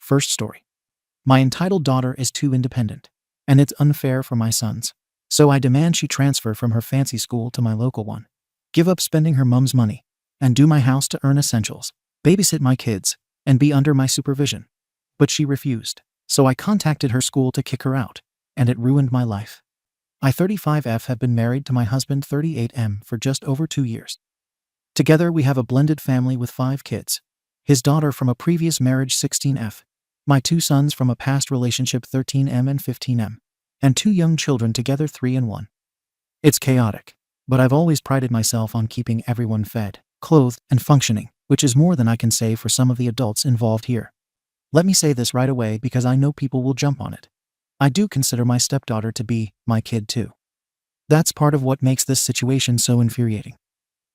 First story. My entitled daughter is too independent, and it's unfair for my sons. So I demand she transfer from her fancy school to my local one, give up spending her mom's money, and do my house to earn essentials, babysit my kids, and be under my supervision. But she refused, so I contacted her school to kick her out, and it ruined my life. I 35F have been married to my husband 38M for just over 2 years. Together we have a blended family with 5 kids. His daughter from a previous marriage 16F, my 2 sons from a past relationship 13M and 15M, and 2 young children together 3 and 1. It's chaotic, but I've always prided myself on keeping everyone fed, clothed, and functioning, which is more than I can say for some of the adults involved here. Let me say this right away because I know people will jump on it. I do consider my stepdaughter to be my kid too. That's part of what makes this situation so infuriating.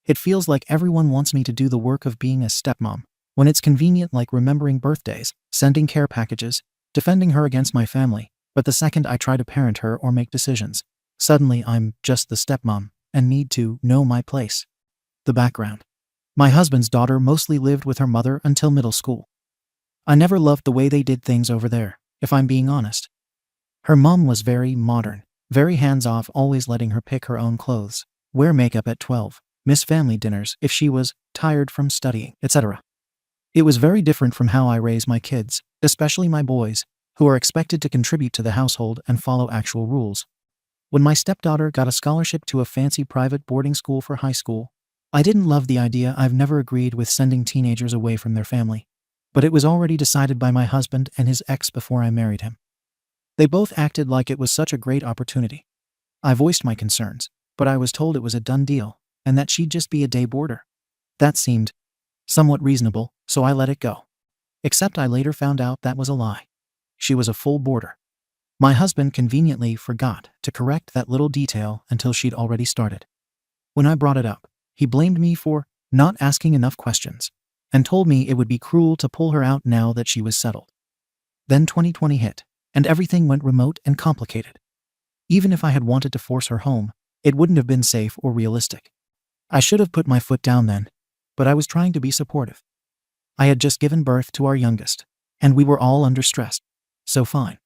It feels like everyone wants me to do the work of being a stepmom, when it's convenient, like remembering birthdays, sending care packages, defending her against my family, but the second I try to parent her or make decisions, suddenly I'm just the stepmom and need to know my place. The background. My husband's daughter mostly lived with her mother until middle school. I never loved the way they did things over there, if I'm being honest. Her mom was very modern, very hands-off, always letting her pick her own clothes, wear makeup at 12, miss family dinners if she was tired from studying, etc. It was very different from how I raise my kids, especially my boys, who are expected to contribute to the household and follow actual rules. When my stepdaughter got a scholarship to a fancy private boarding school for high school, I didn't love the idea. I've never agreed with sending teenagers away from their family, but it was already decided by my husband and his ex before I married him. They both acted like it was such a great opportunity. I voiced my concerns, but I was told it was a done deal, and that she'd just be a day boarder. That seemed somewhat reasonable, so I let it go. Except I later found out that was a lie. She was a full boarder. My husband conveniently forgot to correct that little detail until she'd already started. When I brought it up, he blamed me for not asking enough questions, and told me it would be cruel to pull her out now that she was settled. Then 2020 hit, and everything went remote and complicated. Even if I had wanted to force her home, it wouldn't have been safe or realistic. I should have put my foot down then, but I was trying to be supportive. I had just given birth to our youngest, and we were all under stress. So fine.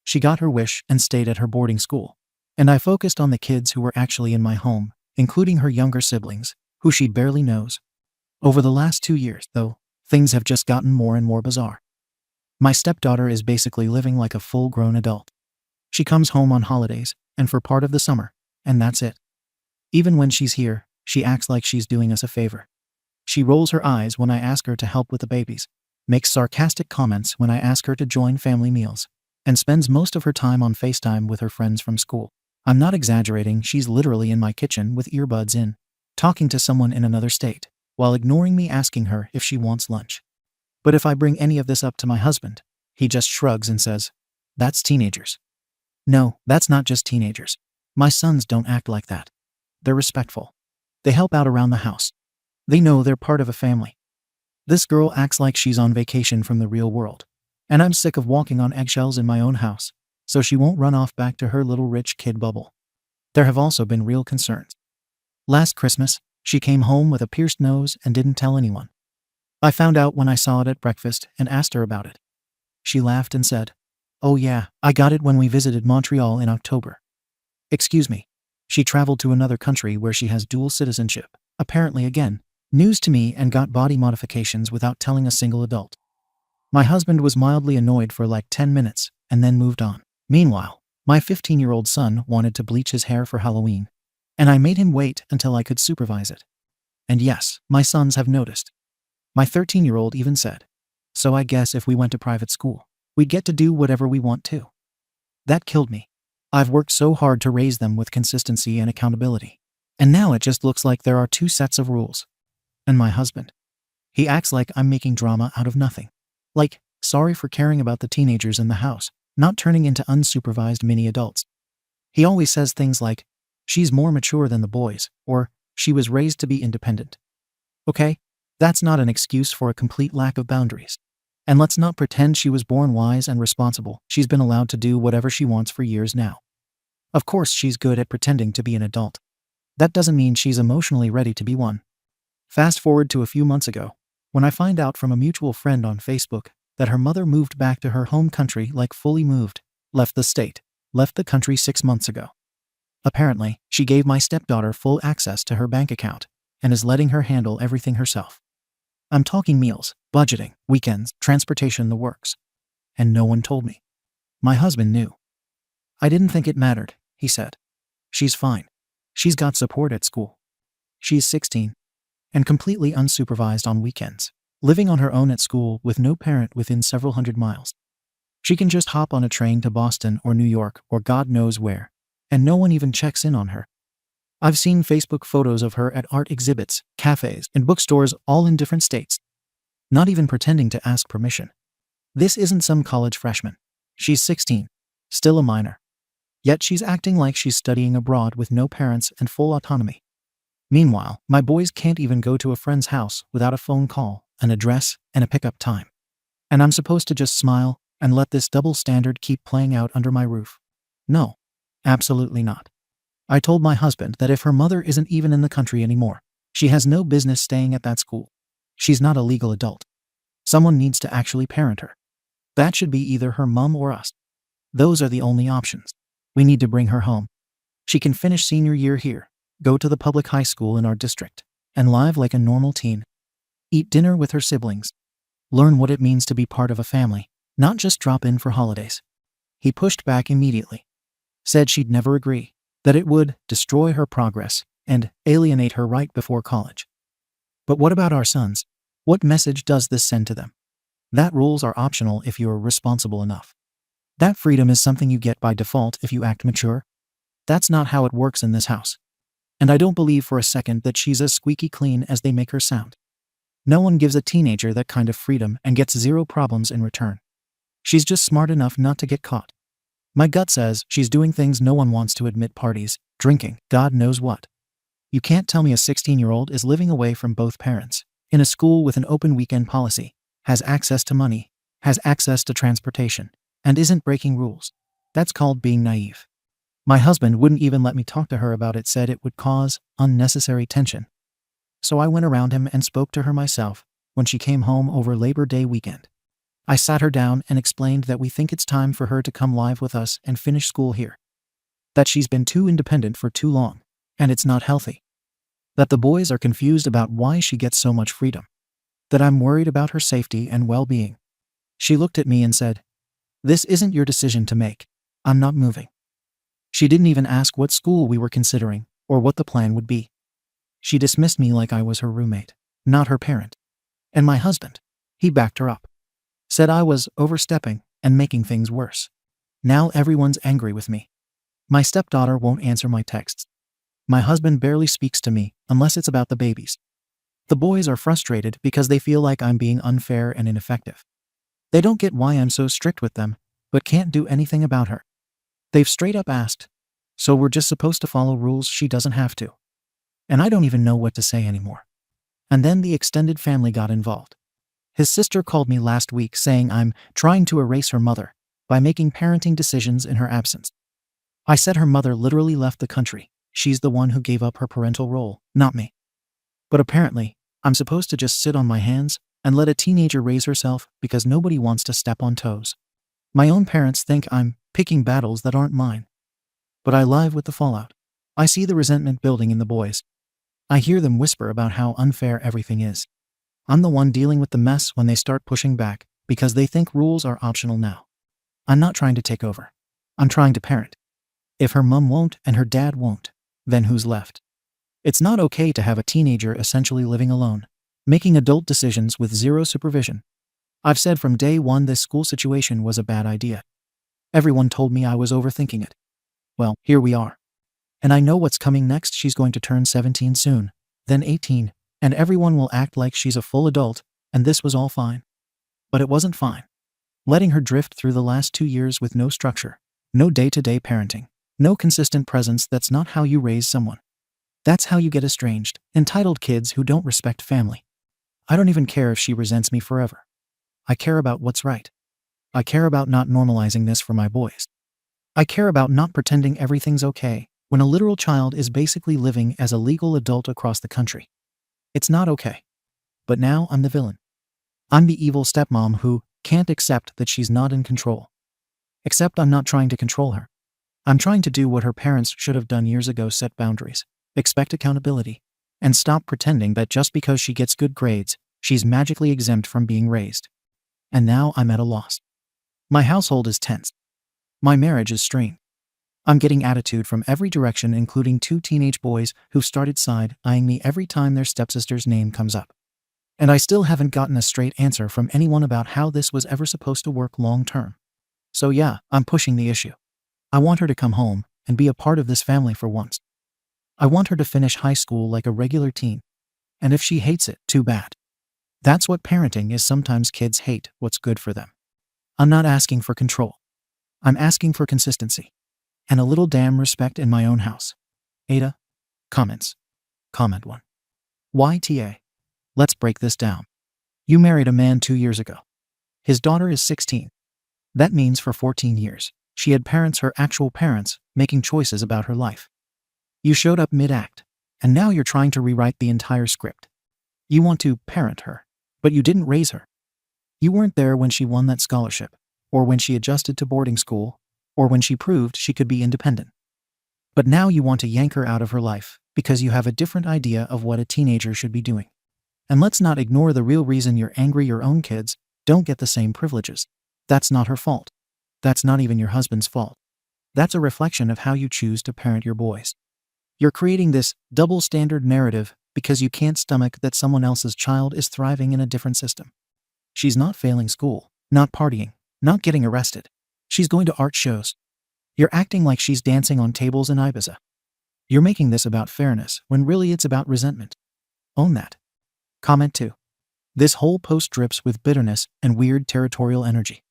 She got her wish and stayed at her boarding school, and I focused on the kids who were actually in my home, including her younger siblings, who she barely knows. Over the last 2 years, though, things have just gotten more and more bizarre. My stepdaughter is basically living like a full-grown adult. She comes home on holidays, and for part of the summer, and that's it. Even when she's here, she acts like she's doing us a favor. She rolls her eyes when I ask her to help with the babies, makes sarcastic comments when I ask her to join family meals, and spends most of her time on FaceTime with her friends from school. I'm not exaggerating, she's literally in my kitchen with earbuds in, talking to someone in another state, while ignoring me asking her if she wants lunch. But if I bring any of this up to my husband, he just shrugs and says, "That's teenagers." No, that's not just teenagers. My sons don't act like that. They're respectful. They help out around the house. They know they're part of a family. This girl acts like she's on vacation from the real world, and I'm sick of walking on eggshells in my own house, so she won't run off back to her little rich kid bubble. There have also been real concerns. Last Christmas, she came home with a pierced nose and didn't tell anyone. I found out when I saw it at breakfast and asked her about it. She laughed and said, "Oh yeah, I got it when we visited Montreal in October." Excuse me. She traveled to another country where she has dual citizenship, apparently again, news to me, and got body modifications without telling a single adult. My husband was mildly annoyed for like 10 minutes and then moved on. Meanwhile, my 15-year-old son wanted to bleach his hair for Halloween, and I made him wait until I could supervise it. And yes, my sons have noticed. My 13-year-old even said, "So I guess if we went to private school, we'd get to do whatever we want to." That killed me. I've worked so hard to raise them with consistency and accountability, and now it just looks like there are 2 sets of rules. And my husband, he acts like I'm making drama out of nothing. Like, sorry for caring about the teenagers in the house, not turning into unsupervised mini adults. He always says things like, "She's more mature than the boys," or "She was raised to be independent." Okay, that's not an excuse for a complete lack of boundaries. And let's not pretend she was born wise and responsible. She's been allowed to do whatever she wants for years now. Of course, she's good at pretending to be an adult. That doesn't mean she's emotionally ready to be one. Fast forward to a few months ago, when I find out from a mutual friend on Facebook that her mother moved back to her home country, like fully moved, left the state, left the country 6 months ago. Apparently, she gave my stepdaughter full access to her bank account and is letting her handle everything herself. I'm talking meals, budgeting, weekends, transportation, the works. And no one told me. My husband knew. I didn't think it mattered, he said. She's fine. She's got support at school. She's 16 and completely unsupervised on weekends, living on her own at school with no parent within several hundred miles. She can just hop on a train to Boston or New York or God knows where, and no one even checks in on her. I've seen Facebook photos of her at art exhibits, cafes, and bookstores, all in different states, not even pretending to ask permission. This isn't some college freshman. She's 16, still a minor. Yet she's acting like she's studying abroad with no parents and full autonomy. Meanwhile, my boys can't even go to a friend's house without a phone call, an address, and a pickup time. And I'm supposed to just smile and let this double standard keep playing out under my roof? No, absolutely not. I told my husband that if her mother isn't even in the country anymore, she has no business staying at that school. She's not a legal adult. Someone needs to actually parent her. That should be either her mom or us. Those are the only options. We need to bring her home. She can finish senior year here, go to the public high school in our district, and live like a normal teen. Eat dinner with her siblings. Learn what it means to be part of a family, not just drop in for holidays. He pushed back immediately. Said she'd never agree, that it would destroy her progress and alienate her right before college. But what about our sons? What message does this send to them? That rules are optional if you're responsible enough. That freedom is something you get by default if you act mature. That's not how it works in this house. And I don't believe for a second that she's as squeaky clean as they make her sound. No one gives a teenager that kind of freedom and gets zero problems in return. She's just smart enough not to get caught. My gut says she's doing things no one wants to admit: parties, drinking, God knows what. You can't tell me a 16-year-old is living away from both parents, in a school with an open weekend policy, has access to money, has access to transportation, and isn't breaking rules. That's called being naive. My husband wouldn't even let me talk to her about it, said it would cause unnecessary tension. So I went around him and spoke to her myself when she came home over Labor Day weekend. I sat her down and explained that we think it's time for her to come live with us and finish school here. That she's been too independent for too long, and it's not healthy. That the boys are confused about why she gets so much freedom. That I'm worried about her safety and well-being. She looked at me and said, "This isn't your decision to make. I'm not moving." She didn't even ask what school we were considering or what the plan would be. She dismissed me like I was her roommate, not her parent. And my husband, he backed her up. Said I was overstepping and making things worse. Now everyone's angry with me. My stepdaughter won't answer my texts. My husband barely speaks to me unless it's about the babies. The boys are frustrated because they feel like I'm being unfair and ineffective. They don't get why I'm so strict with them, but can't do anything about her. They've straight up asked, so we're just supposed to follow rules she doesn't have to. And I don't even know what to say anymore. And then the extended family got involved. His sister called me last week saying I'm trying to erase her mother by making parenting decisions in her absence. I said her mother literally left the country. She's the one who gave up her parental role, not me. But apparently, I'm supposed to just sit on my hands and let a teenager raise herself because nobody wants to step on toes. My own parents think I'm picking battles that aren't mine. But I live with the fallout. I see the resentment building in the boys. I hear them whisper about how unfair everything is. I'm the one dealing with the mess when they start pushing back because they think rules are optional now. I'm not trying to take over. I'm trying to parent. If her mom won't and her dad won't, then who's left? It's not okay to have a teenager essentially living alone, making adult decisions with zero supervision. I've said from day one this school situation was a bad idea. Everyone told me I was overthinking it. Well, here we are. And I know what's coming next. She's going to turn 17 soon, then 18, and everyone will act like she's a full adult, and this was all fine. But it wasn't fine. Letting her drift through the last 2 years with no structure, no day-to-day parenting, no consistent presence, that's not how you raise someone. That's how you get estranged, entitled kids who don't respect family. I don't even care if she resents me forever. I care about what's right. I care about not normalizing this for my boys. I care about not pretending everything's okay when a literal child is basically living as a legal adult across the country. It's not okay. But now I'm the villain. I'm the evil stepmom who Can't accept that she's not in control. Except I'm not trying to control her. I'm trying to do what her parents should have done years ago: set boundaries, expect accountability, and stop pretending that just because she gets good grades, she's magically exempt from being raised. And now I'm at a loss. My household is tense. My marriage is strained. I'm getting attitude from every direction, including 2 teenage boys who've started side-eyeing me every time their stepsister's name comes up. And I still haven't gotten a straight answer from anyone about how this was ever supposed to work long term. So yeah, I'm pushing the issue. I want her to come home and be a part of this family for once. I want her to finish high school like a regular teen. And if she hates it, too bad. That's what parenting is. Sometimes kids hate what's good for them. I'm not asking for control. I'm asking for consistency. And a little damn respect in my own house. AITA. Comments. Comment 1. YTA. Let's break this down. You married a man 2 years ago. His daughter is 16. That means for 14 years, she had parents, her actual parents, making choices about her life. You showed up mid-act, and now you're trying to rewrite the entire script. You want to parent her, but you didn't raise her. You weren't there when she won that scholarship, or when she adjusted to boarding school, or when she proved she could be independent. But now you want to yank her out of her life because you have a different idea of what a teenager should be doing. And let's not ignore the real reason you're angry: your own kids don't get the same privileges. That's not her fault. That's not even your husband's fault. That's a reflection of how you choose to parent your boys. You're creating this double standard narrative because you can't stomach that someone else's child is thriving in a different system. She's not failing school, not partying, not getting arrested. She's going to art shows. You're acting like she's dancing on tables in Ibiza. You're making this about fairness when really it's about resentment. Own that. Comment 2. This whole post drips with bitterness and weird territorial energy.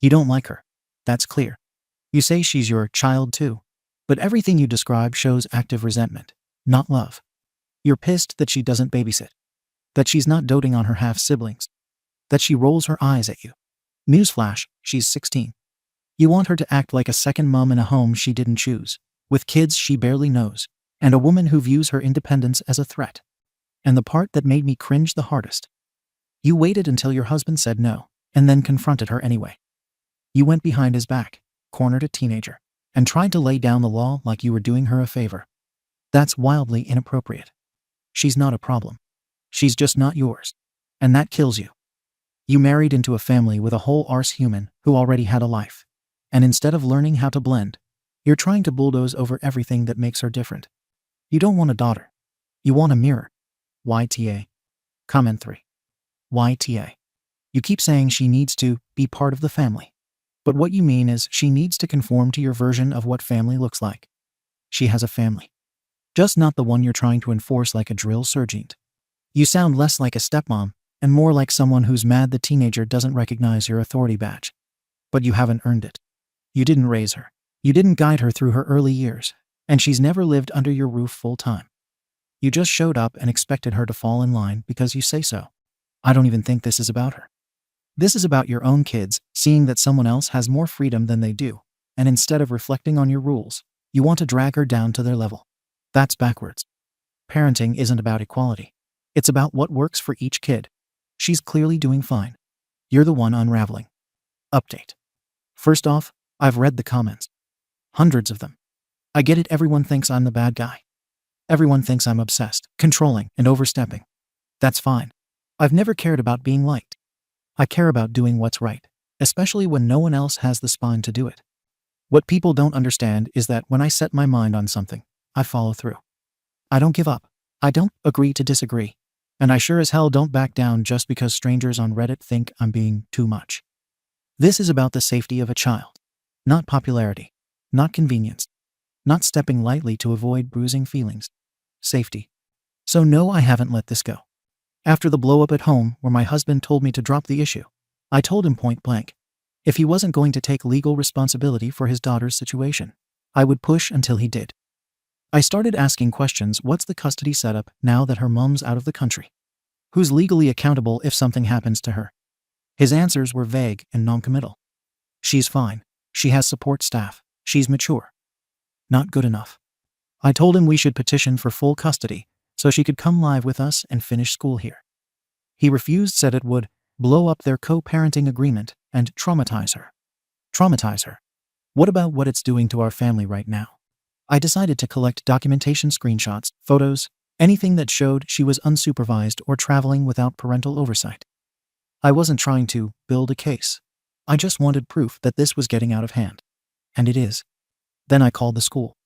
You don't like her. That's clear. You say she's your child too. But everything you describe shows active resentment, not love. You're pissed that she doesn't babysit. That she's not doting on her half-siblings. That she rolls her eyes at you. Newsflash, she's 16. You want her to act like a second mom in a home she didn't choose, with kids she barely knows, and a woman who views her independence as a threat. And the part that made me cringe the hardest. You waited until your husband said no, and then confronted her anyway. You went behind his back, cornered a teenager, and tried to lay down the law like you were doing her a favor. That's wildly inappropriate. She's not a problem. She's just not yours. And that kills you. You married into a family with a whole arse human who already had a life. And instead of learning how to blend, you're trying to bulldoze over everything that makes her different. You don't want a daughter. You want a mirror. YTA. Comment 3. YTA. You keep saying she needs to be part of the family. But what you mean is she needs to conform to your version of what family looks like. She has a family. Just not the one you're trying to enforce like a drill sergeant. You sound less like a stepmom and more like someone who's mad the teenager doesn't recognize your authority badge. But you haven't earned it. You didn't raise her. You didn't guide her through her early years, and she's never lived under your roof full time. You just showed up and expected her to fall in line because you say so. I don't even think this is about her. This is about your own kids seeing that someone else has more freedom than they do, and instead of reflecting on your rules, you want to drag her down to their level. That's backwards. Parenting isn't about equality. It's about what works for each kid. She's clearly doing fine. You're the one unraveling. Update. First off, I've read the comments. Hundreds of them. I get it, everyone thinks I'm the bad guy. Everyone thinks I'm obsessed, controlling, and overstepping. That's fine. I've never cared about being liked. I care about doing what's right, especially when no one else has the spine to do it. What people don't understand is that when I set my mind on something, I follow through. I don't give up. I don't agree to disagree. And I sure as hell don't back down just because strangers on Reddit think I'm being too much. This is about the safety of a child. Not popularity. Not convenience. Not stepping lightly to avoid bruising feelings. Safety. So no, I haven't let this go. After the blow-up at home where my husband told me to drop the issue, I told him point blank, if he wasn't going to take legal responsibility for his daughter's situation, I would push until he did. I started asking questions: what's the custody setup now that her mom's out of the country? Who's legally accountable if something happens to her? His answers were vague and noncommittal. She's fine. She has support staff. She's mature. Not good enough. I told him we should petition for full custody so she could come live with us and finish school here. He refused, said it would blow up their co-parenting agreement and traumatize her. Traumatize her. What about what it's doing to our family right now? I decided to collect documentation, screenshots, photos, anything that showed she was unsupervised or traveling without parental oversight. I wasn't trying to build a case. I just wanted proof that this was getting out of hand. And it is. Then I called the school.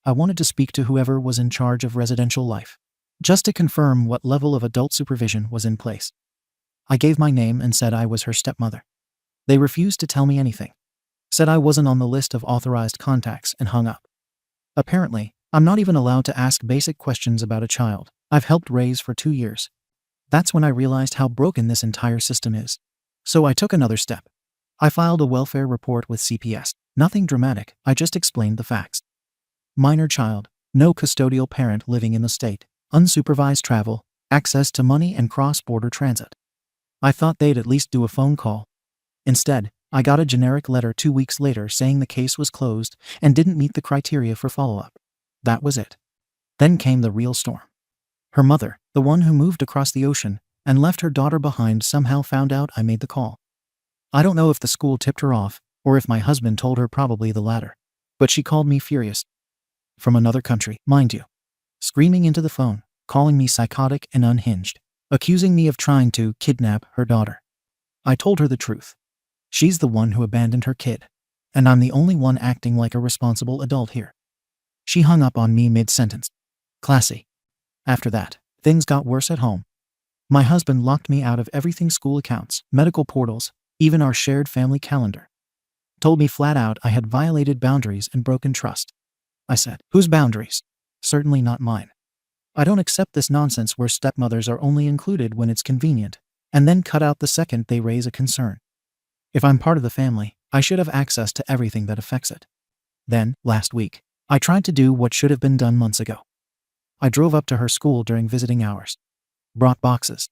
I wanted to speak to whoever was in charge of residential life, just to confirm what level of adult supervision was in place. I gave my name and said I was her stepmother. They refused to tell me anything, said I wasn't on the list of authorized contacts, and hung up. Apparently, I'm not even allowed to ask basic questions about a child I've helped raise for 2 years. That's when I realized how broken this entire system is. So I took another step. I filed a welfare report with CPS. Nothing dramatic, I just explained the facts. Minor child, no custodial parent living in the state, unsupervised travel, access to money and cross-border transit. I thought they'd at least do a phone call. Instead, I got a generic letter 2 weeks later saying the case was closed and didn't meet the criteria for follow-up. That was it. Then came the real storm. Her mother, the one who moved across the ocean and left her daughter behind, somehow found out I made the call. I don't know if the school tipped her off or if my husband told her, probably the latter. But she called me furious. From another country, mind you. Screaming into the phone, calling me psychotic and unhinged, accusing me of trying to kidnap her daughter. I told her the truth. She's the one who abandoned her kid, and I'm the only one acting like a responsible adult here. She hung up on me mid-sentence. Classy. After that, things got worse at home. My husband locked me out of everything: school accounts, medical portals, even our shared family calendar. Told me flat out I had violated boundaries and broken trust. I said, whose boundaries? Certainly not mine. I don't accept this nonsense where stepmothers are only included when it's convenient, and then cut out the second they raise a concern. If I'm part of the family, I should have access to everything that affects it. Then, last week, I tried to do what should have been done months ago. I drove up to her school during visiting hours. Brought boxes.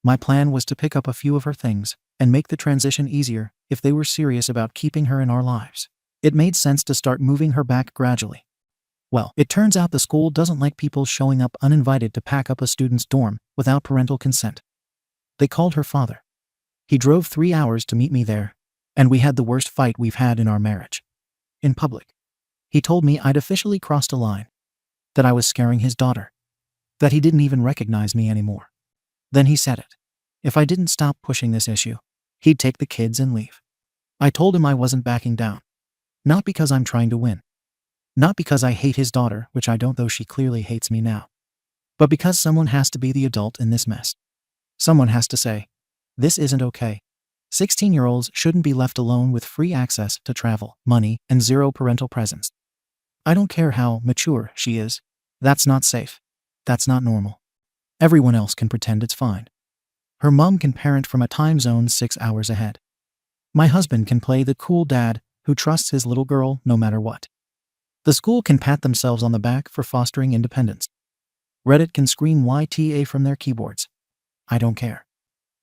My plan was to pick up a few of her things and make the transition easier if they were serious about keeping her in our lives. It made sense to start moving her back gradually. Well, it turns out the school doesn't like people showing up uninvited to pack up a student's dorm without parental consent. They called her father. He drove 3 hours to meet me there, and we had the worst fight we've had in our marriage. In public. He told me I'd officially crossed a line, that I was scaring his daughter, that he didn't even recognize me anymore. Then he said it. If I didn't stop pushing this issue, he'd take the kids and leave. I told him I wasn't backing down. Not because I'm trying to win. Not because I hate his daughter, which I don't, though she clearly hates me now. But because someone has to be the adult in this mess. Someone has to say, this isn't okay. 16-year-olds shouldn't be left alone with free access to travel, money, and zero parental presence. I don't care how mature she is. That's not safe. That's not normal. Everyone else can pretend it's fine. Her mom can parent from a time zone 6 hours ahead. My husband can play the cool dad who trusts his little girl no matter what. The school can pat themselves on the back for fostering independence. Reddit can scream YTA from their keyboards. I don't care.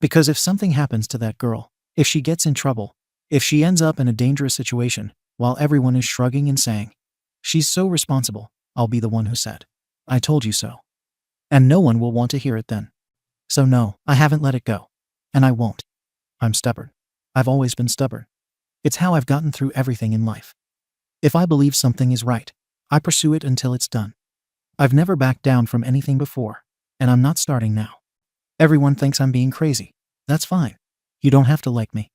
Because if something happens to that girl, if she gets in trouble, if she ends up in a dangerous situation, while everyone is shrugging and saying, she's so responsible, I'll be the one who said, I told you so. And no one will want to hear it then. So no, I haven't let it go. And I won't. I'm stubborn. I've always been stubborn. It's how I've gotten through everything in life. If I believe something is right, I pursue it until it's done. I've never backed down from anything before, and I'm not starting now. Everyone thinks I'm being crazy. That's fine. You don't have to like me.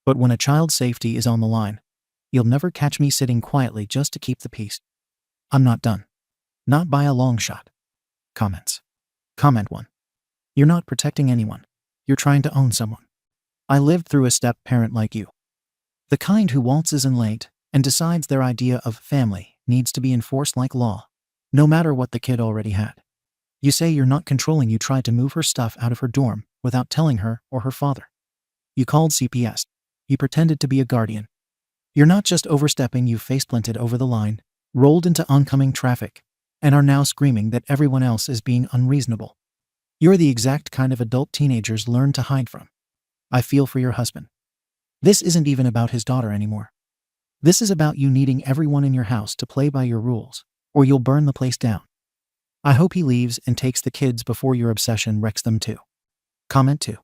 But when a child's safety is on the line, you'll never catch me sitting quietly just to keep the peace. I'm not done. Not by a long shot. Comments. Comment 1. You're not protecting anyone. You're trying to own someone. I lived through a step-parent like you. The kind who waltzes in late and decides their idea of family needs to be enforced like law, no matter what the kid already had. You say you're not controlling. You tried to move her stuff out of her dorm without telling her or her father. You called CPS. You pretended to be a guardian. You're not just overstepping, you faceplanted over the line, rolled into oncoming traffic, and are now screaming that everyone else is being unreasonable. You're the exact kind of adult teenagers learn to hide from. I feel for your husband. This isn't even about his daughter anymore. This is about you needing everyone in your house to play by your rules, or you'll burn the place down. I hope he leaves and takes the kids before your obsession wrecks them too. Comment 2.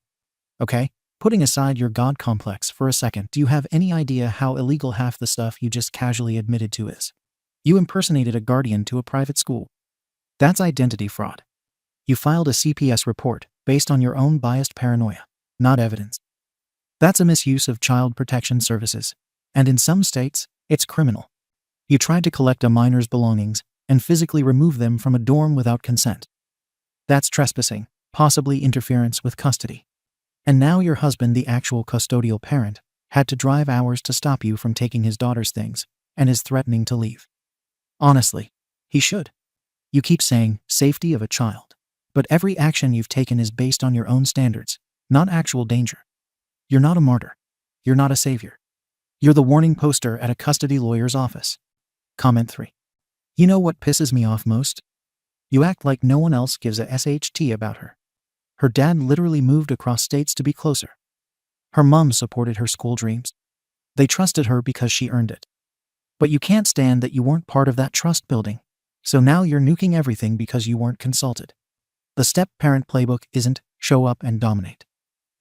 Okay, Putting aside your God complex for a second, do you have any idea how illegal half the stuff you just casually admitted to is? You impersonated a guardian to a private school. That's identity fraud. You filed a CPS report based on your own biased paranoia, not evidence. That's a misuse of child protection services, and in some states, it's criminal. You tried to collect a minor's belongings and physically remove them from a dorm without consent. That's trespassing, possibly interference with custody. And now your husband, the actual custodial parent, had to drive hours to stop you from taking his daughter's things and is threatening to leave. Honestly, he should. You keep saying safety of a child, but every action you've taken is based on your own standards, not actual danger. You're not a martyr. You're not a savior. You're the warning poster at a custody lawyer's office. Comment 3. You know what pisses me off most? You act like no one else gives a SHT about her. Her dad literally moved across states to be closer. Her mom supported her school dreams. They trusted her because she earned it. But you can't stand that you weren't part of that trust building. So now you're nuking everything because you weren't consulted. The step-parent playbook isn't show up and dominate.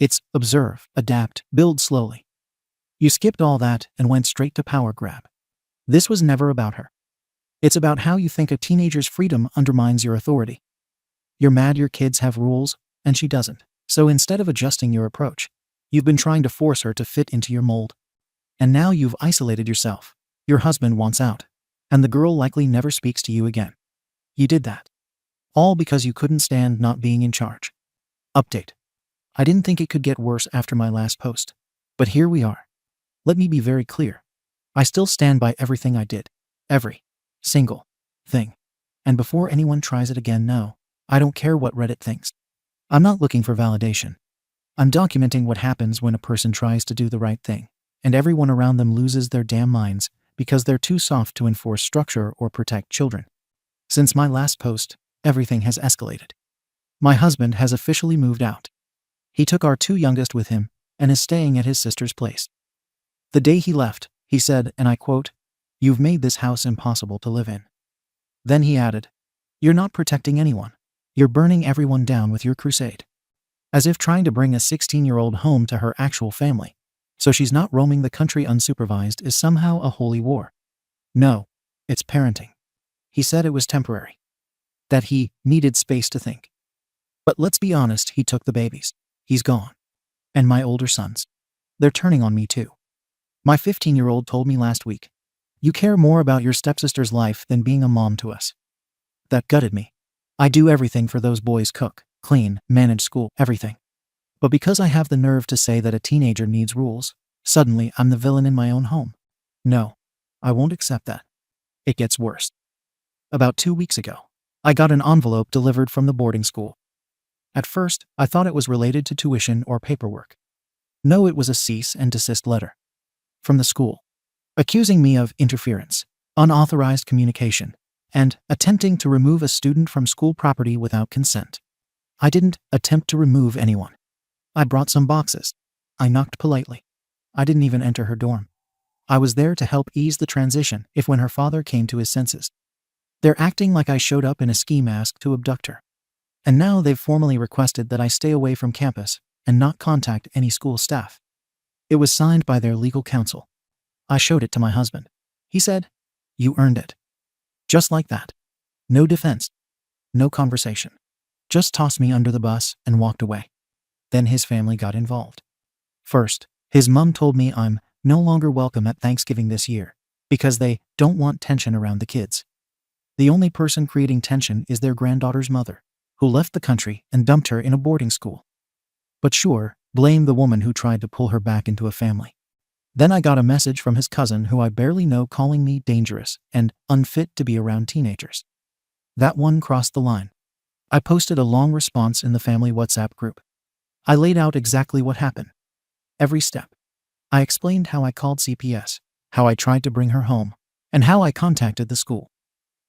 It's observe, adapt, build slowly. You skipped all that and went straight to power grab. This was never about her. It's about how you think a teenager's freedom undermines your authority. You're mad your kids have rules, and she doesn't. So instead of adjusting your approach, you've been trying to force her to fit into your mold. And now you've isolated yourself. Your husband wants out, and the girl likely never speaks to you again. You did that. All because you couldn't stand not being in charge. Update. I didn't think it could get worse after my last post. But here we are. Let me be very clear. I still stand by everything I did. Every single thing. And before anyone tries it again, no, I don't care what Reddit thinks. I'm not looking for validation. I'm documenting what happens when a person tries to do the right thing, and everyone around them loses their damn minds because they're too soft to enforce structure or protect children. Since my last post, everything has escalated. My husband has officially moved out. He took our 2 youngest with him and is staying at his sister's place. The day he left, he said, and I quote, "You've made this house impossible to live in." Then he added, "You're not protecting anyone. You're burning everyone down with your crusade." As if trying to bring a 16-year-old home to her actual family, so she's not roaming the country unsupervised, is somehow a holy war. No, it's parenting. He said it was temporary. That he needed space to think. But let's be honest, he took the babies. He's gone. And my older sons. They're turning on me too. My 15-year-old told me last week, "You care more about your stepsister's life than being a mom to us." That gutted me. I do everything for those boys: cook, clean, manage school, everything. But because I have the nerve to say that a teenager needs rules, suddenly I'm the villain in my own home. No, I won't accept that. It gets worse. About 2 weeks ago, I got an envelope delivered from the boarding school. At first, I thought it was related to tuition or paperwork. No, it was a cease and desist letter. From the school. Accusing me of interference, unauthorized communication, and attempting to remove a student from school property without consent. I didn't attempt to remove anyone. I brought some boxes. I knocked politely. I didn't even enter her dorm. I was there to help ease the transition if when her father came to his senses. They're acting like I showed up in a ski mask to abduct her. And now they've formally requested that I stay away from campus and not contact any school staff. It was signed by their legal counsel. I showed it to my husband. He said, "You earned it." Just like that. No defense. No conversation. Just tossed me under the bus and walked away. Then his family got involved. First, his mom told me I'm no longer welcome at Thanksgiving this year because they don't want tension around the kids. The only person creating tension is their granddaughter's mother, who left the country and dumped her in a boarding school. But sure, blame the woman who tried to pull her back into a family. Then I got a message from his cousin who I barely know calling me dangerous and unfit to be around teenagers. That one crossed the line. I posted a long response in the family WhatsApp group. I laid out exactly what happened. Every step. I explained how I called CPS, how I tried to bring her home, and how I contacted the school.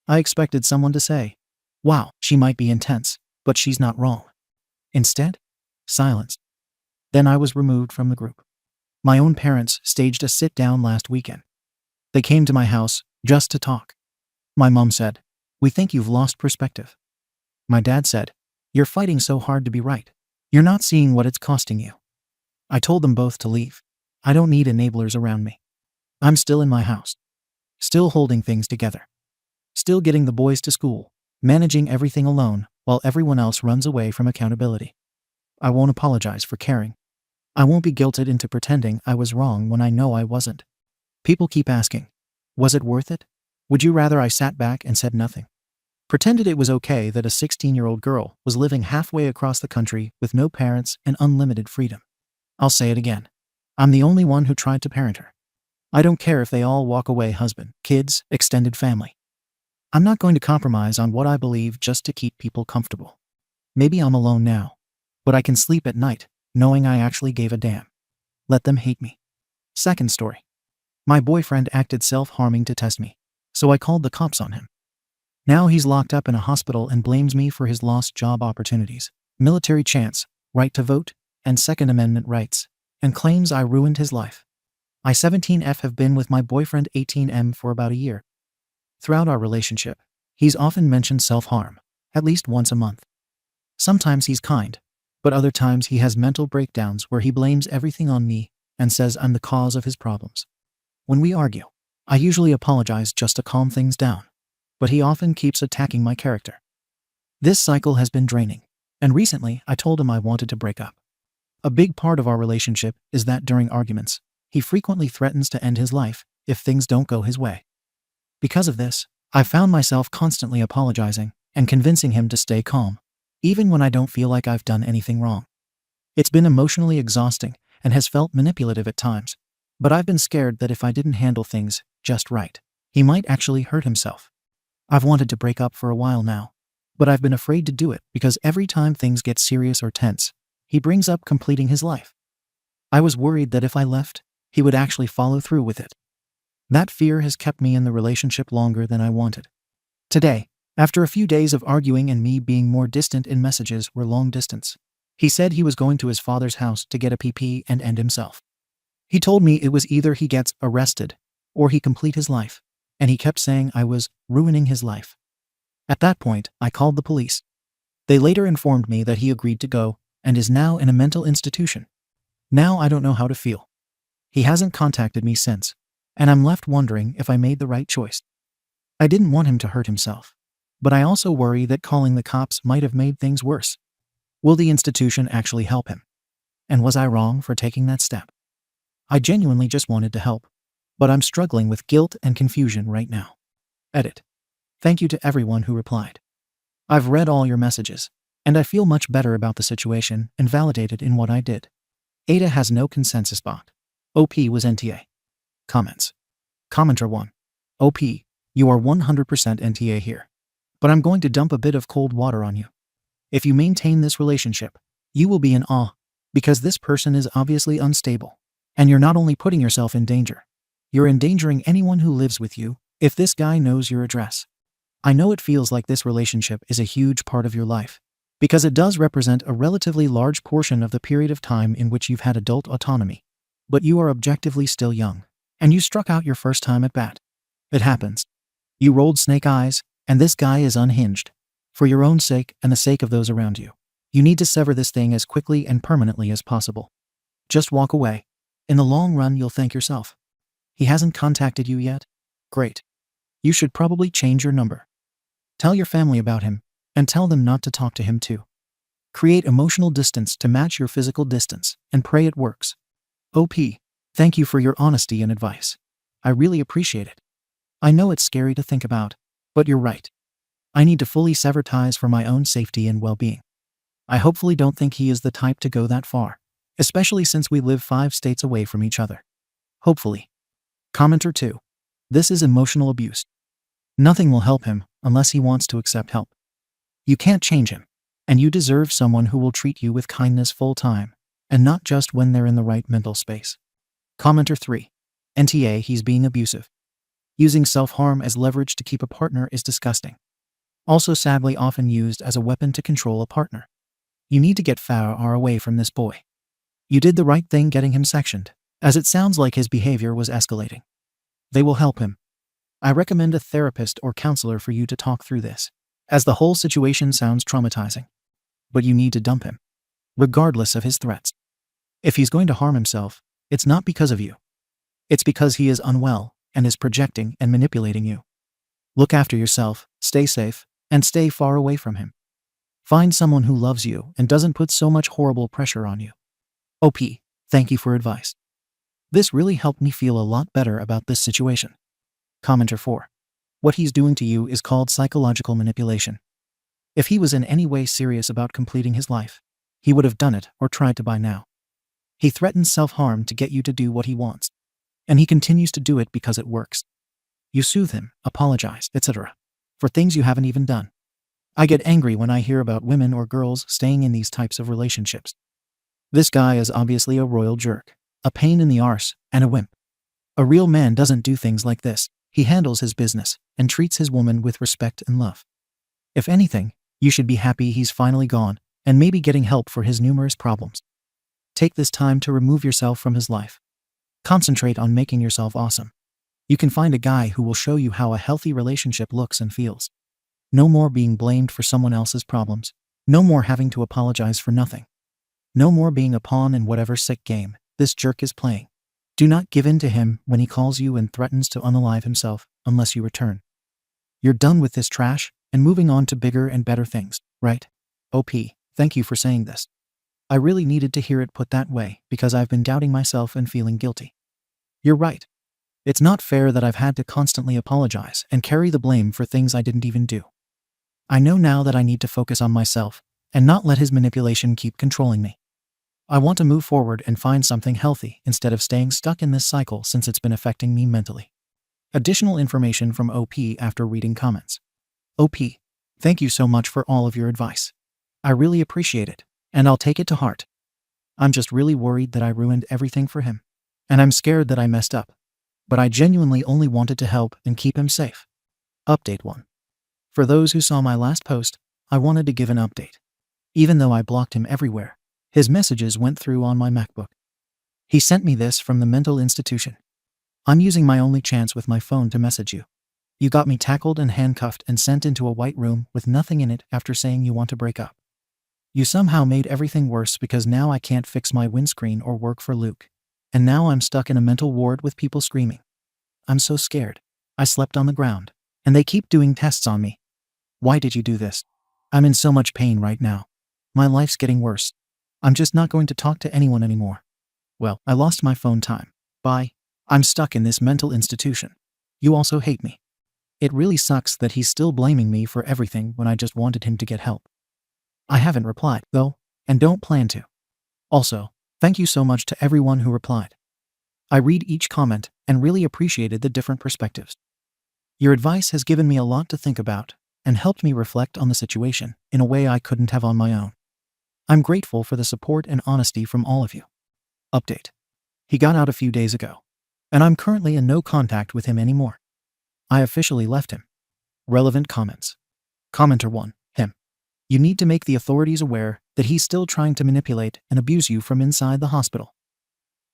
I expected someone to say, "Wow, she might be intense, but she's not wrong." Instead, silence. Then I was removed from the group. My own parents staged a sit-down last weekend. They came to my house just to talk. My mom said, "We think you've lost perspective." My dad said, "You're fighting so hard to be right. You're not seeing what it's costing you." I told them both to leave. I don't need enablers around me. I'm still in my house. Still holding things together. Still getting the boys to school. Managing everything alone while everyone else runs away from accountability. I won't apologize for caring. I won't be guilted into pretending I was wrong when I know I wasn't. People keep asking, was it worth it? Would you rather I sat back and said nothing? Pretended it was okay that a 16-year-old girl was living halfway across the country with no parents and unlimited freedom? I'll say it again. I'm the only one who tried to parent her. I don't care if they all walk away, husband, kids, extended family. I'm not going to compromise on what I believe just to keep people comfortable. Maybe I'm alone now, but I can sleep at night knowing I actually gave a damn. Let them hate me. Second story. My boyfriend acted self-harming to test me, so I called the cops on him. Now he's locked up in a hospital and blames me for his lost job opportunities, military chance, right to vote, and Second Amendment rights, and claims I ruined his life. I 17F have been with my boyfriend 18M for about a year. Throughout our relationship, he's often mentioned self-harm, at least once a month. Sometimes he's kind, but other times he has mental breakdowns where he blames everything on me and says I'm the cause of his problems. When we argue, I usually apologize just to calm things down, but he often keeps attacking my character. This cycle has been draining, and recently I told him I wanted to break up. A big part of our relationship is that during arguments, he frequently threatens to end his life if things don't go his way. Because of this, I found myself constantly apologizing and convincing him to stay calm, even when I don't feel like I've done anything wrong. It's been emotionally exhausting and has felt manipulative at times, but I've been scared that if I didn't handle things just right, he might actually hurt himself. I've wanted to break up for a while now, but I've been afraid to do it because every time things get serious or tense, he brings up completing his life. I was worried that if I left, he would actually follow through with it. That fear has kept me in the relationship longer than I wanted. Today, after a few days of arguing and me being more distant in messages were long distance, he said he was going to his father's house to get a PP and end himself. He told me it was either he gets arrested or he complete his life, and he kept saying I was ruining his life. At that point, I called the police. They later informed me that he agreed to go and is now in a mental institution. Now I don't know how to feel. He hasn't contacted me since, and I'm left wondering if I made the right choice. I didn't want him to hurt himself, but I also worry that calling the cops might have made things worse. Will the institution actually help him? And was I wrong for taking that step? I genuinely just wanted to help, but I'm struggling with guilt and confusion right now. Edit. Thank you to everyone who replied. I've read all your messages, and I feel much better about the situation and validated in what I did. AITA has no consensus bot. OP was NTA. Comments. Commenter 1. OP, you are 100% NTA here. But I'm going to dump a bit of cold water on you. If you maintain this relationship, you will be in awe, because this person is obviously unstable. And you're not only putting yourself in danger, you're endangering anyone who lives with you if this guy knows your address. I know it feels like this relationship is a huge part of your life, because it does represent a relatively large portion of the period of time in which you've had adult autonomy. But you are objectively still young, and you struck out your first time at bat. It happens. You rolled snake eyes, and this guy is unhinged. For your own sake and the sake of those around you, you need to sever this thing as quickly and permanently as possible. Just walk away. In the long run, you'll thank yourself. He hasn't contacted you yet? Great. You should probably change your number. Tell your family about him, and tell them not to talk to him too. Create emotional distance to match your physical distance, and pray it works. OP, thank you for your honesty and advice. I really appreciate it. I know it's scary to think about, but you're right. I need to fully sever ties for my own safety and well-being. I hopefully don't think he is the type to go that far, especially since we live 5 states away from each other. Hopefully. Commenter 2. This is emotional abuse. Nothing will help him unless he wants to accept help. You can't change him, and you deserve someone who will treat you with kindness full time, and not just when they're in the right mental space. Commenter 3. NTA, he's being abusive. Using self-harm as leverage to keep a partner is disgusting. Also sadly often used as a weapon to control a partner. You need to get far away from this boy. You did the right thing getting him sectioned, as it sounds like his behavior was escalating. They will help him. I recommend a therapist or counselor for you to talk through this, as the whole situation sounds traumatizing. But you need to dump him, regardless of his threats. If he's going to harm himself, it's not because of you. It's because he is unwell and is projecting and manipulating you. Look after yourself, stay safe, and stay far away from him. Find someone who loves you and doesn't put so much horrible pressure on you. OP, thank you for advice. This really helped me feel a lot better about this situation. Commenter 4. What he's doing to you is called psychological manipulation. If he was in any way serious about completing his life, he would have done it or tried to by now. He threatens self-harm to get you to do what he wants. And he continues to do it because it works. You soothe him, apologize, etc. for things you haven't even done. I get angry when I hear about women or girls staying in these types of relationships. This guy is obviously a royal jerk, a pain in the arse, and a wimp. A real man doesn't do things like this. He handles his business and treats his woman with respect and love. If anything, you should be happy he's finally gone and maybe getting help for his numerous problems. Take this time to remove yourself from his life. Concentrate on making yourself awesome. You can find a guy who will show you how a healthy relationship looks and feels. No more being blamed for someone else's problems. No more having to apologize for nothing. No more being a pawn in whatever sick game this jerk is playing. Do not give in to him when he calls you and threatens to unalive himself unless you return. You're done with this trash and moving on to bigger and better things, right? OP, thank you for saying this. I really needed to hear it put that way because I've been doubting myself and feeling guilty. You're right. It's not fair that I've had to constantly apologize and carry the blame for things I didn't even do. I know now that I need to focus on myself and not let his manipulation keep controlling me. I want to move forward and find something healthy instead of staying stuck in this cycle since it's been affecting me mentally. Additional information from OP after reading comments. OP, thank you so much for all of your advice. I really appreciate it, and I'll take it to heart. I'm just really worried that I ruined everything for him, and I'm scared that I messed up. But I genuinely only wanted to help and keep him safe. Update 1. For those who saw my last post, I wanted to give an update. Even though I blocked him everywhere, his messages went through on my MacBook. He sent me this from the mental institution. I'm using my only chance with my phone to message you. You got me tackled and handcuffed and sent into a white room with nothing in it after saying you want to break up. You somehow made everything worse because now I can't fix my windscreen or work for Luke. And now I'm stuck in a mental ward with people screaming. I'm so scared. I slept on the ground, and they keep doing tests on me. Why did you do this? I'm in so much pain right now. My life's getting worse. I'm just not going to talk to anyone anymore. Well, I lost my phone time. Bye. I'm stuck in this mental institution. You also hate me. It really sucks that he's still blaming me for everything when I just wanted him to get help. I haven't replied, though, and don't plan to. Also, thank you so much to everyone who replied. I read each comment and really appreciated the different perspectives. Your advice has given me a lot to think about and helped me reflect on the situation in a way I couldn't have on my own. I'm grateful for the support and honesty from all of you. Update. He got out a few days ago, and I'm currently in no contact with him anymore. I officially left him. Relevant comments. Commenter 1. Him. You need to make the authorities aware that he's still trying to manipulate and abuse you from inside the hospital.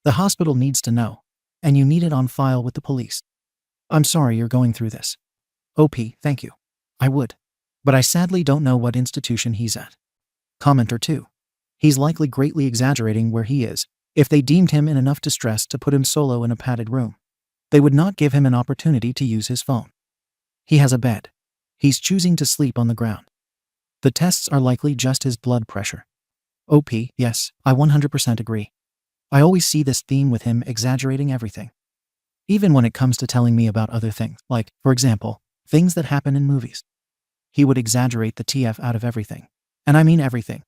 The hospital needs to know, and you need it on file with the police. I'm sorry you're going through this. OP, thank you. I would. But I sadly don't know what institution he's at. Commenter 2. He's likely greatly exaggerating where he is. If they deemed him in enough distress to put him solo in a padded room, they would not give him an opportunity to use his phone. He has a bed. He's choosing to sleep on the ground. The tests are likely just his blood pressure. OP, yes, I 100% agree. I always see this theme with him exaggerating everything. Even when it comes to telling me about other things, like, for example, things that happen in movies. He would exaggerate the TF out of everything. And I mean everything.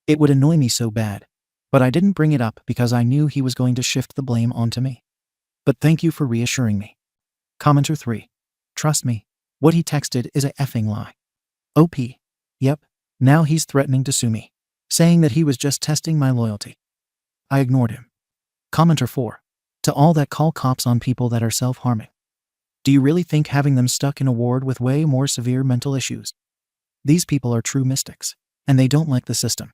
It would annoy me so bad. But I didn't bring it up because I knew he was going to shift the blame onto me. But thank you for reassuring me. Commenter 3. Trust me, what he texted is a effing lie. OP. Yep, now he's threatening to sue me, saying that he was just testing my loyalty. I ignored him. Commenter 4. To all that call cops on people that are self-harming. Do you really think having them stuck in a ward with way more severe mental issues? These people are true mystics, and they don't like the system.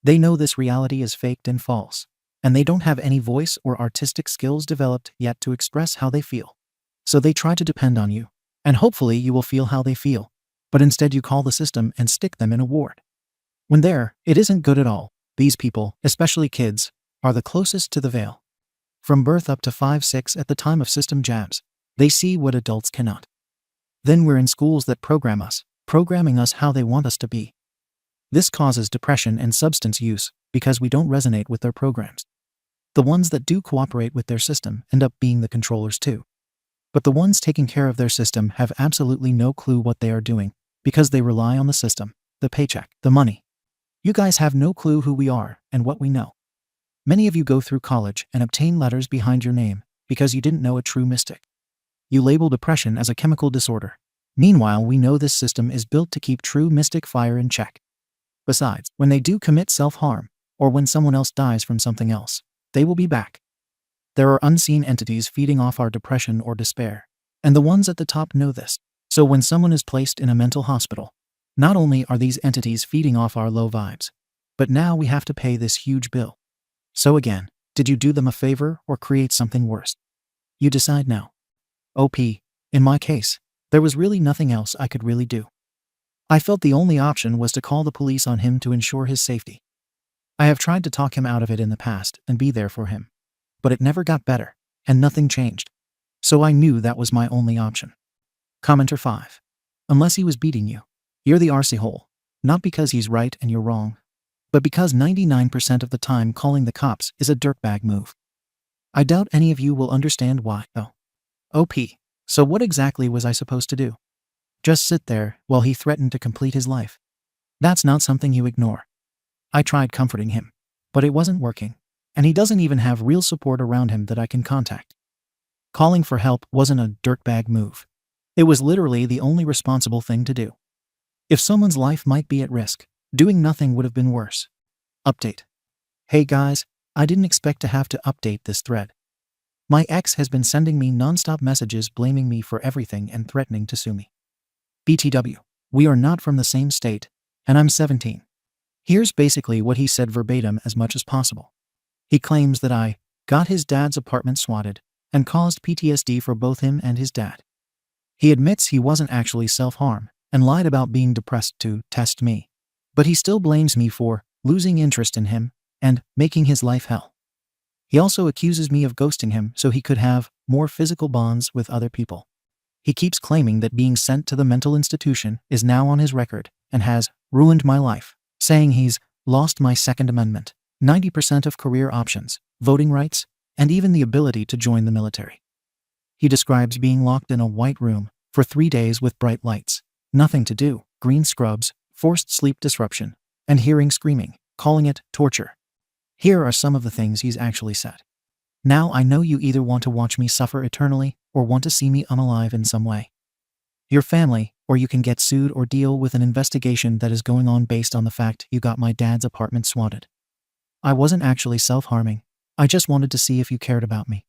They know this reality is faked and false, and they don't have any voice or artistic skills developed yet to express how they feel. So they try to depend on you, and hopefully you will feel how they feel, but instead you call the system and stick them in a ward. When it isn't good at all. These people, especially kids, are the closest to the veil. From birth up to 5-6 at the time of system jabs, they see what adults cannot. Then we're in schools that program us, programming us how they want us to be. This causes depression and substance use because we don't resonate with their programs. The ones that do cooperate with their system end up being the controllers too. But the ones taking care of their system have absolutely no clue what they are doing because they rely on the system, the paycheck, the money. You guys have no clue who we are and what we know. Many of you go through college and obtain letters behind your name because you didn't know a true mystic. You label depression as a chemical disorder. Meanwhile, we know this system is built to keep true mystic fire in check. Besides, when they do commit self-harm, or when someone else dies from something else, they will be back. There are unseen entities feeding off our depression or despair, and the ones at the top know this. So when someone is placed in a mental hospital, not only are these entities feeding off our low vibes, but now we have to pay this huge bill. So again, did you do them a favor or create something worse? You decide now. OP, in my case, there was really nothing else I could really do. I felt the only option was to call the police on him to ensure his safety. I have tried to talk him out of it in the past and be there for him, but it never got better, and nothing changed. So I knew that was my only option. Commenter 5. Unless he was beating you, you're the arsehole, not because he's right and you're wrong, but because 99% of the time calling the cops is a dirtbag move. I doubt any of you will understand why, though. OP, so what exactly was I supposed to do? Just sit there while he threatened to complete his life? That's not something you ignore. I tried comforting him, but it wasn't working, and he doesn't even have real support around him that I can contact. Calling for help wasn't a dirtbag move. It was literally the only responsible thing to do. If someone's life might be at risk, doing nothing would have been worse. Update. Hey guys, I didn't expect to have to update this thread. My ex has been sending me non-stop messages blaming me for everything and threatening to sue me. BTW, we are not from the same state, and I'm 17. Here's basically what he said verbatim as much as possible. He claims that I got his dad's apartment swatted and caused PTSD for both him and his dad. He admits he wasn't actually self-harm and lied about being depressed to test me, but he still blames me for losing interest in him and making his life hell. He also accuses me of ghosting him so he could have more physical bonds with other people. He keeps claiming that being sent to the mental institution is now on his record and has ruined my life, saying he's lost my Second Amendment, 90% of career options, voting rights, and even the ability to join the military. He describes being locked in a white room for 3 days with bright lights, nothing to do, green scrubs, forced sleep disruption, and hearing screaming, calling it torture. Here are some of the things he's actually said. Now I know you either want to watch me suffer eternally or want to see me unalive in some way. Your family, or you can get sued or deal with an investigation that is going on based on the fact you got my dad's apartment swatted. I wasn't actually self-harming. I just wanted to see if you cared about me.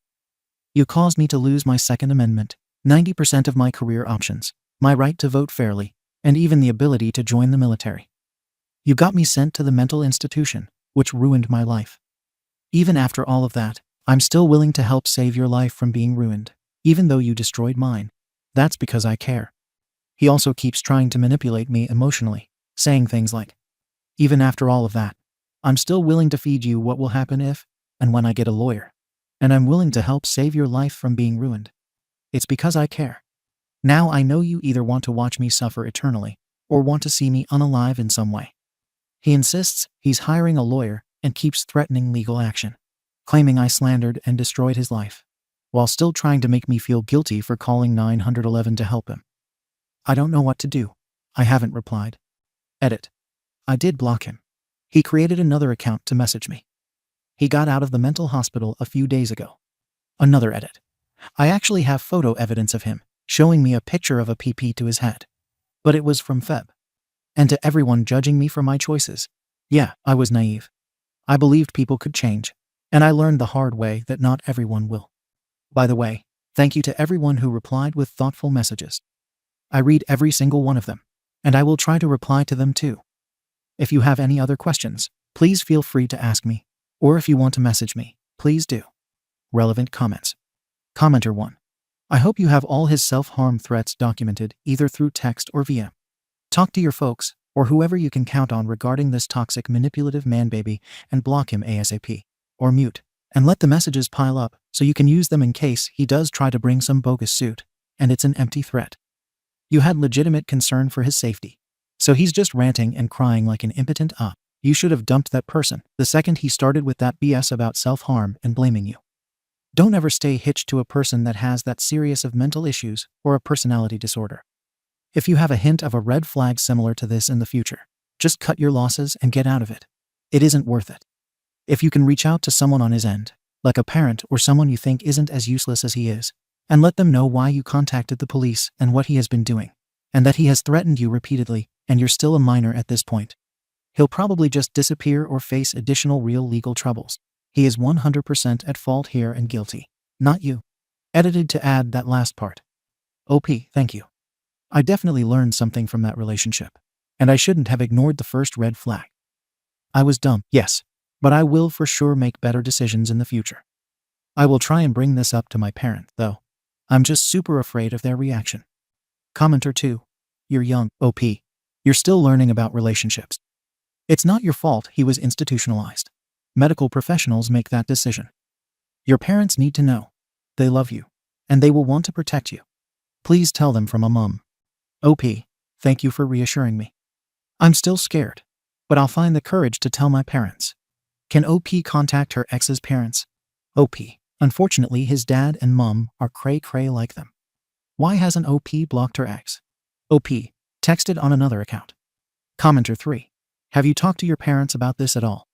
You caused me to lose my Second Amendment, 90% of my career options, my right to vote fairly, and even the ability to join the military. You got me sent to the mental institution, which ruined my life. Even after all of that, I'm still willing to help save your life from being ruined, even though you destroyed mine. That's because I care. He also keeps trying to manipulate me emotionally, saying things like, even after all of that, I'm still willing to feed you what will happen if and when I get a lawyer. And I'm willing to help save your life from being ruined. It's because I care. Now I know you either want to watch me suffer eternally or want to see me unalive in some way. He insists he's hiring a lawyer and keeps threatening legal action, claiming I slandered and destroyed his life, while still trying to make me feel guilty for calling 911 to help him. I don't know what to do. I haven't replied. Edit. I did block him. He created another account to message me. He got out of the mental hospital a few days ago. Another edit. I actually have photo evidence of him, showing me a picture of a PP to his head. But it was from Feb. And to everyone judging me for my choices, yeah, I was naive. I believed people could change, and I learned the hard way that not everyone will. By the way, thank you to everyone who replied with thoughtful messages. I read every single one of them, and I will try to reply to them too. If you have any other questions, please feel free to ask me, or if you want to message me, please do. Relevant comments. Commenter 1. I hope you have all his self-harm threats documented either through text or via. Talk to your folks, or whoever you can count on regarding this toxic manipulative man-baby, and block him ASAP. or mute, and let the messages pile up so you can use them in case he does try to bring some bogus suit, and it's an empty threat. You had legitimate concern for his safety. So he's just ranting and crying like an impotent You should have dumped that person the second he started with that BS about self-harm and blaming you. Don't ever stay hitched to a person that has that serious of mental issues or a personality disorder. If you have a hint of a red flag similar to this in the future, just cut your losses and get out of it. It isn't worth it. If you can reach out to someone on his end, like a parent or someone you think isn't as useless as he is, and let them know why you contacted the police and what he has been doing, and that he has threatened you repeatedly, and you're still a minor at this point, he'll probably just disappear or face additional real legal troubles. He is 100% at fault here and guilty, not you. Edited to add that last part. OP, thank you. I definitely learned something from that relationship, and I shouldn't have ignored the first red flag. I was dumb, yes, but I will for sure make better decisions in the future. I will try and bring this up to my parent, though. I'm just super afraid of their reaction. Commenter 2. You're young, OP. You're still learning about relationships. It's not your fault he was institutionalized. Medical professionals make that decision. Your parents need to know. They love you, and they will want to protect you. Please tell them from a mom. OP, thank you for reassuring me. I'm still scared, but I'll find the courage to tell my parents. Can OP contact her ex's parents? OP, unfortunately his dad and mom are cray-cray like them. Why hasn't OP blocked her ex? OP, texted on another account. Commenter 3. Have you talked to your parents about this at all?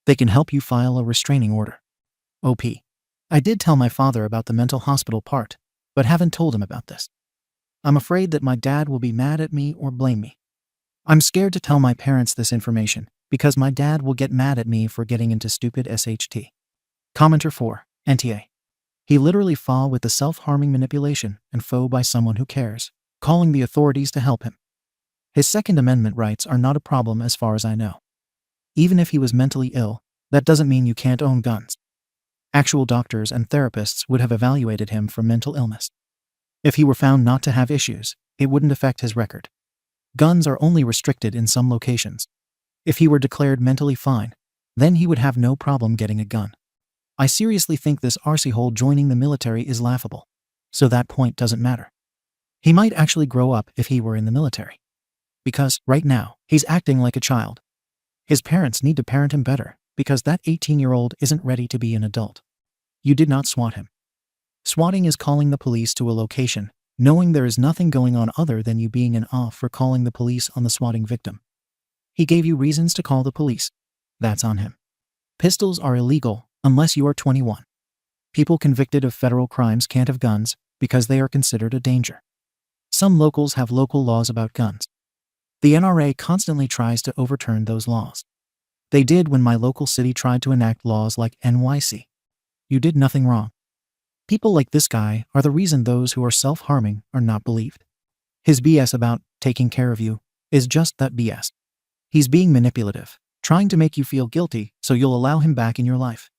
They can help you file a restraining order. OP, I did tell my father about the mental hospital part, but haven't told him about this. I'm afraid that my dad will be mad at me or blame me. I'm scared to tell my parents this information because my dad will get mad at me for getting into stupid SHT. Commenter 4. NTA. He literally fought with the self-harming manipulation and faux by someone who cares, calling the authorities to help him. His Second Amendment rights are not a problem as far as I know. Even if he was mentally ill, that doesn't mean you can't own guns. Actual doctors and therapists would have evaluated him for mental illness. If he were found not to have issues, it wouldn't affect his record. Guns are only restricted in some locations. If he were declared mentally fine, then he would have no problem getting a gun. I seriously think this arsehole joining the military is laughable. So that point doesn't matter. He might actually grow up if he were in the military. Because, right now, he's acting like a child. His parents need to parent him better, because that 18-year-old isn't ready to be an adult. You did not swat him. Swatting is calling the police to a location, knowing there is nothing going on other than you being an off for calling the police on the swatting victim. He gave you reasons to call the police. That's on him. Pistols are illegal unless you are 21. People convicted of federal crimes can't have guns because they are considered a danger. Some locals have local laws about guns. The NRA constantly tries to overturn those laws. They did when my local city tried to enact laws like NYC. You did nothing wrong. People like this guy are the reason those who are self-harming are not believed. His BS about taking care of you is just that BS. He's being manipulative, trying to make you feel guilty so you'll allow him back in your life.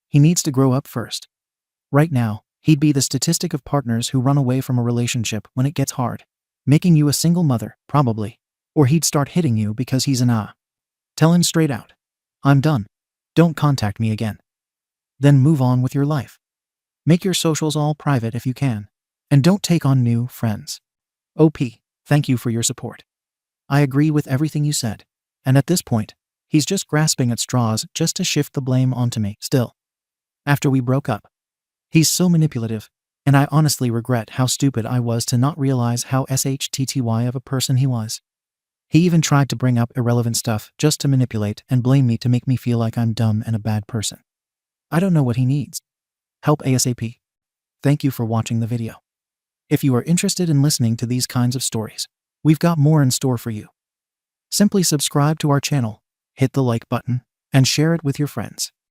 He needs to grow up first. Right now, he'd be the statistic of partners who run away from a relationship when it gets hard, making you a single mother, probably. Or he'd start hitting you because he's an Tell him straight out. I'm done. Don't contact me again. Then move on with your life. Make your socials all private if you can. And don't take on new friends. OP, thank you for your support. I agree with everything you said. And at this point, he's just grasping at straws just to shift the blame onto me still. After we broke up. He's so manipulative, and I honestly regret how stupid I was to not realize how SHTTY of a person he was. He even tried to bring up irrelevant stuff just to manipulate and blame me to make me feel like I'm dumb and a bad person. I don't know what he needs. Help ASAP. Thank you for watching the video. If you are interested in listening to these kinds of stories, we've got more in store for you. Simply subscribe to our channel, hit the like button, and share it with your friends.